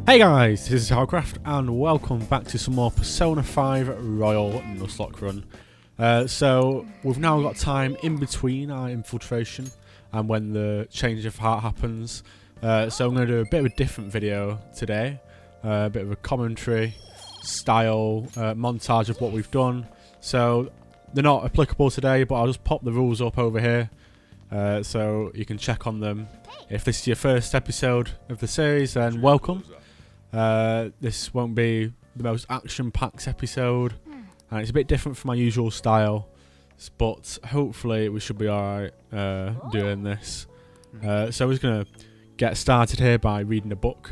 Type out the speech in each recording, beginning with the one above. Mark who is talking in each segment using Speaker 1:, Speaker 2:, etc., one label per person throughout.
Speaker 1: Hey guys, this is Howcraft and welcome back to some more Persona 5 Royal Nuzlocke run. So we've now got time in between our infiltration and when the change of heart happens. So I'm going to do a bit of a different video today, a bit of a commentary style montage of what we've done. So they're not applicable today, but I'll just pop the rules up over here so you can check on them. If this is your first episode of the series, then welcome. This won't be the most action-packed episode, and it's a bit different from my usual style, but hopefully we should be alright doing this. So we're just going to get started here by reading a book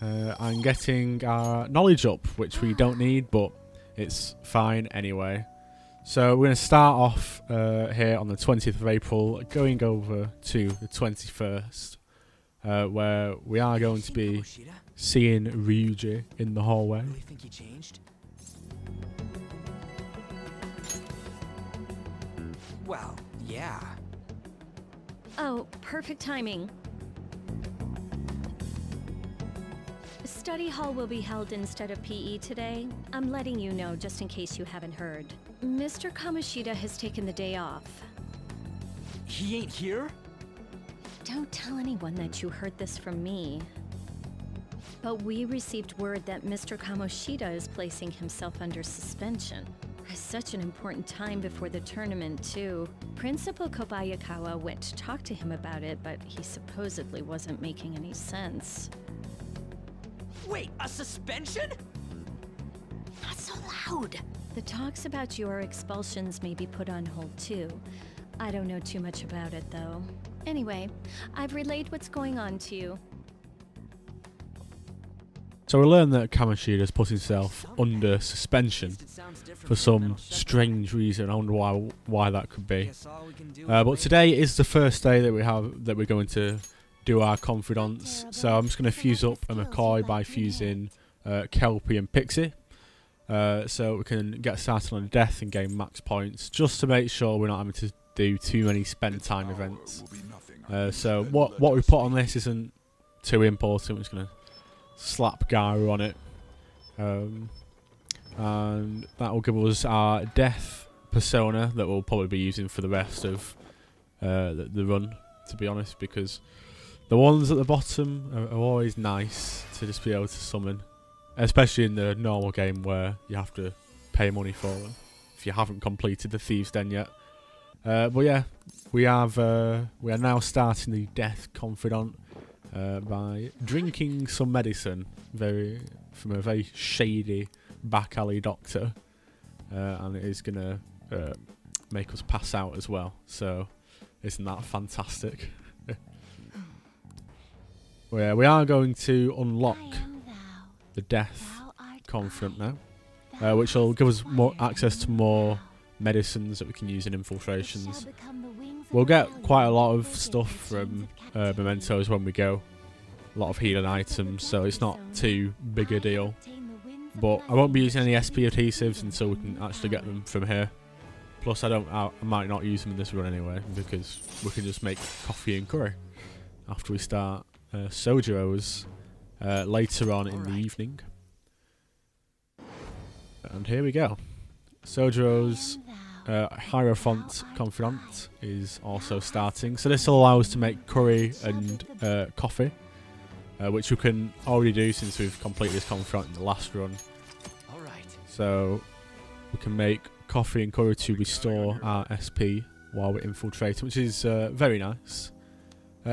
Speaker 1: and getting our knowledge up, which we don't need, but it's fine anyway. So we're going to start off here on the 20th of April, going over to the 21st, where we are going to be seeing Ryuji in the hallway.
Speaker 2: Really think he changed? Well, yeah.
Speaker 3: Oh, perfect timing. Study hall will be held instead of PE today. I'm letting you know just in case you haven't heard. Mr. Kamoshida has taken the day off.
Speaker 2: He ain't here?
Speaker 3: Don't tell anyone that you heard this from me. But we received word that Mr. Kamoshida is placing himself under suspension. It's such an important time before the tournament, too. Principal Kobayakawa went to talk to him about it, but he supposedly wasn't making any sense.
Speaker 2: Wait, a suspension?
Speaker 3: Not so loud! The talks about your expulsions may be put on hold, too. I don't know too much about it, though. Anyway, I've relayed what's going on to you.
Speaker 1: So we learned that Kamoshida's put himself under suspension for some strange reason. I wonder why that could be. But today is the first day that we're going to do our confidants. So I'm just going to fuse up a McCoy by fusing Kelpie and Pixie. So we can get started on a death and gain max points, just to make sure we're not having to do too many spend time events. So what we put on this isn't too important. We're just going to slap Garu on it, and that will give us our death persona that we'll probably be using for the rest of the run, to be honest, because the ones at the bottom are always nice to just be able to summon, especially in the normal game where you have to pay money for them if you haven't completed the Thieves' Den yet. But yeah, we are now starting the death confidant by drinking some medicine from a very shady back alley doctor, and it is gonna make us pass out as well, so isn't that fantastic? Well, yeah, we are going to unlock the death confidant now, which will give us more access to more medicines that we can use in infiltrations. We'll get quite a lot of stuff from mementos when we go, a lot of healing items, so it's not too big a deal. But I won't be using any SP adhesives until we can actually get them from here. Plus I might not use them in this run anyway, because we can just make coffee and curry after we start Sojiro's later on in the evening. And here we go. Sojiro's Hierophant Confidant is also starting, so this will allow us to make curry and coffee, which we can already do since we've completed this confidant in the last run. So we can make coffee and curry to restore our SP while we're infiltrating, which is very nice.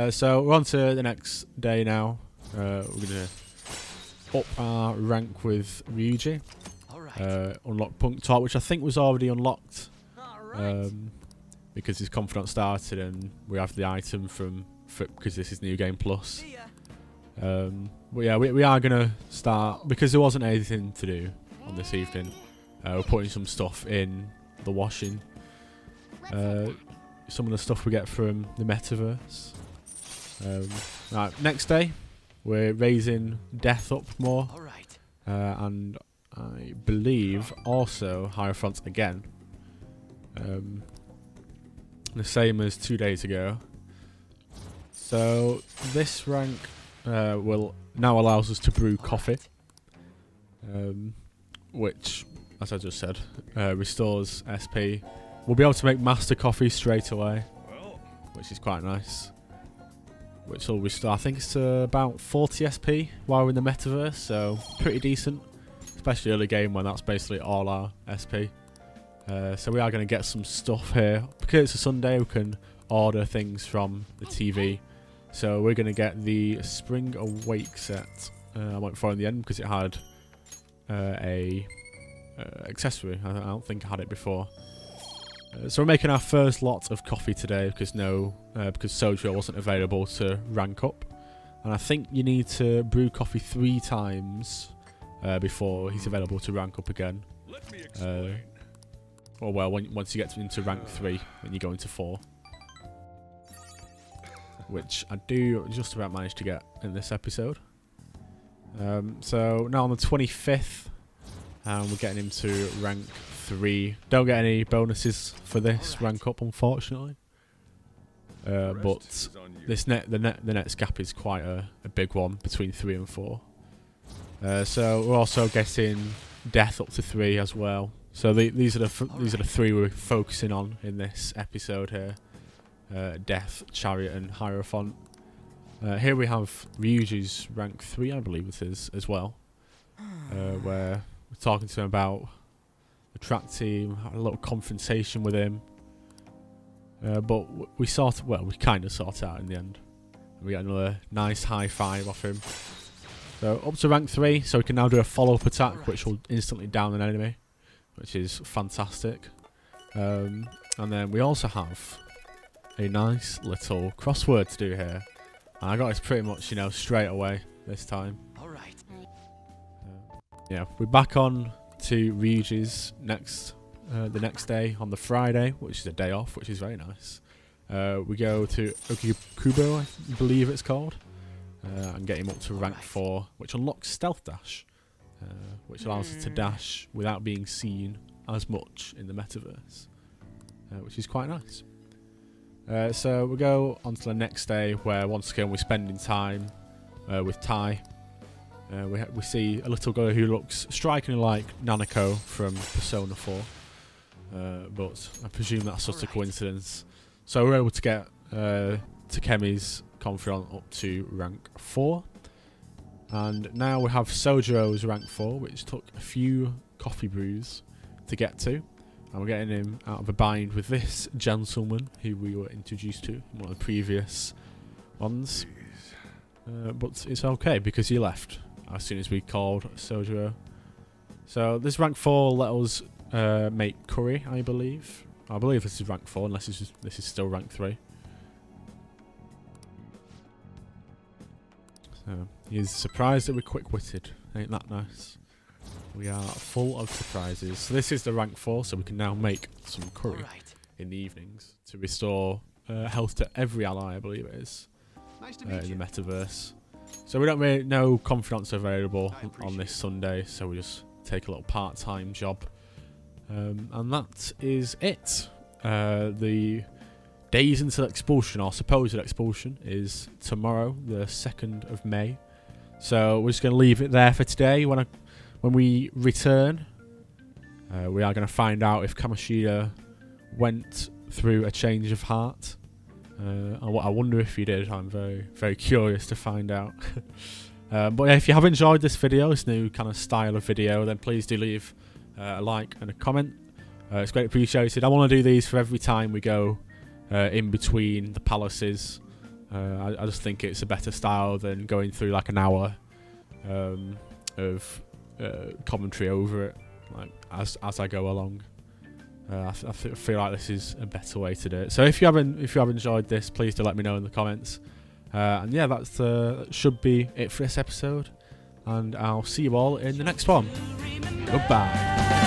Speaker 1: So we're on to the next day now. We're going to up our rank with Ryuji. Unlock Punk Talk, which I think was already unlocked because his confidant started and we have the item because this is New Game Plus. But yeah, we are going to start, because there wasn't anything to do on this evening. We're putting some stuff in the washing. Some of the stuff we get from the metaverse. Right, next day we're raising death up more, and I believe also Hierophant again, the same as 2 days ago. So this rank will now allows us to brew coffee, which, as I just said, restores SP. We'll be able to make master coffee straight away, which is quite nice. Which will restore, I think it's about 40 SP while we're in the metaverse, so pretty decent. Especially early game when that's basically all our SP. So we are going to get some stuff here. Because it's a Sunday, we can order things from the TV. So we're going to get the Spring Awake set. I went for in the end because it had a accessory. I don't think I had it before. So we're making our first lot of coffee today because because Sojo wasn't available to rank up, and I think you need to brew coffee 3 times before he's available to rank up again. Or well, once you get into rank 3, then you go into 4, which I do just about manage to get in this episode. So now on the 25th, we're getting him to rank 3. Don't get any bonuses for this rank up, unfortunately. But the next gap is quite a big one between 3 and 4. So we're also getting death up to 3 as well. So these are the 3 we're focusing on in this episode here: death, chariot, and hierophant. Here we have Ryuji's rank 3, I believe it is, as well, where we're talking to him about the track team, had a little confrontation with him, but we kind of sort out in the end. We got another nice high 5 off him. So up to rank 3, so we can now do a follow-up attack, which will instantly down an enemy, which is fantastic. And then we also have a nice little crossword to do here. And I got this pretty much, straight away this time.
Speaker 2: All right.
Speaker 1: Yeah, we're back on to Ryuji's the next day on the Friday, which is a day off, which is very nice. We go to Okukubo, I believe it's called, and get him up to rank 4, which unlocks Stealth Dash, which allows us to dash without being seen as much in the metaverse, which is quite nice. So we go on to the next day, where once again we're spending time with Tai. We see a little girl who looks strikingly like Nanako from Persona 4, but I presume that's just a coincidence. So we're able to get Takemi's Confidant up to rank 4, and now we have Sojo's rank 4, which took a few coffee brews to get to, and we're getting him out of a bind with this gentleman who we were introduced to in one of the previous ones, but it's okay because he left as soon as we called Sojo. So this rank 4 let us make curry, I believe. I believe this is rank 4, unless this is still rank 3. So he's surprised that we're quick-witted. Ain't that nice? We are full of surprises. So this is the rank 4, so we can now make some curry in the evenings to restore health to every ally, I believe it is, in the metaverse. So we don't really know confidants available on this Sunday, so we just take a little part-time job. And that is it. The days until expulsion, or supposed expulsion, is tomorrow, the 2nd of May. So we're just going to leave it there for today. When we return, we are going to find out if Kamoshida went through a change of heart. I wonder if he did. I'm very, very curious to find out. But yeah, if you have enjoyed this video, this new kind of style of video, then please do leave a like and a comment. It's great appreciated. I want to do these for every time we go in between the palaces. I just think it's a better style than going through like an hour of commentary over it, like as I go along. I feel like this is a better way to do it. So if you have enjoyed this, please do let me know in the comments. And yeah, that should be it for this episode, and I'll see you all in the next one. Goodbye.